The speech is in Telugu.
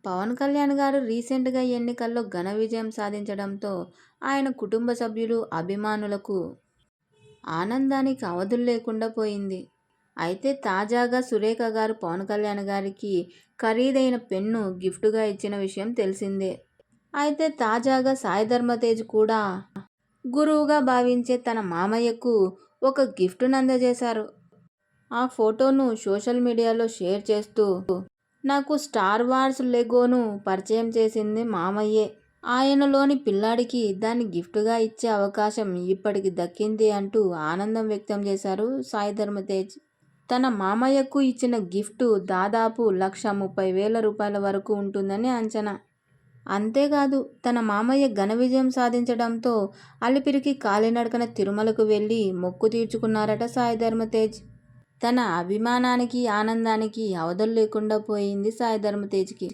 పవన్ కళ్యాణ్ గారు రీసెంట్‌గా ఎన్నికల్లో ఘన విజయం సాధించడంతో ఆయన కుటుంబ సభ్యులు, అభిమానులకు ఆనందానికి అవధులు లేకుండా పోయింది. అయితే తాజాగా సురేఖ గారు పవన్ కళ్యాణ్ గారికి ఖరీదైన పెన్ను గిఫ్ట్‌గా ఇచ్చిన విషయం తెలిసిందే. అయితే తాజాగా సాయి ధరమ్ తేజ్ కూడా గురువుగా భావించే తన మామయ్యకు ఒక గిఫ్ట్‌ను అందజేశారు. ఆ ఫోటోను సోషల్ మీడియాలో షేర్ చేస్తూ, నాకు స్టార్ వార్స్ లెగోను పరిచయం చేసింది మామయ్యే. ఆయనలోని పిల్లాడికి దాన్ని గిఫ్ట్‌గా ఇచ్చే అవకాశం ఇప్పటికి దక్కింది అంటూ ఆనందం వ్యక్తం చేశారు సాయి ధరమ్ తేజ్. తన మామయ్యకు ఇచ్చిన గిఫ్ట్ దాదాపు రూ. 1,30,000 వరకు ఉంటుందని అంచనా. అంతేకాదు తన మామయ్య ఘన విజయం సాధించడంతో అలిపిరికి కాలినడకన తిరుమలకు వెళ్లి మొక్కు తీర్చుకున్నారట సాయి ధరమ్ తేజ్. తన అభిమానానికి, ఆనందానికి అవధులు లేకుండా పోయింది సాయి ధరమ్ తేజ్‌కి.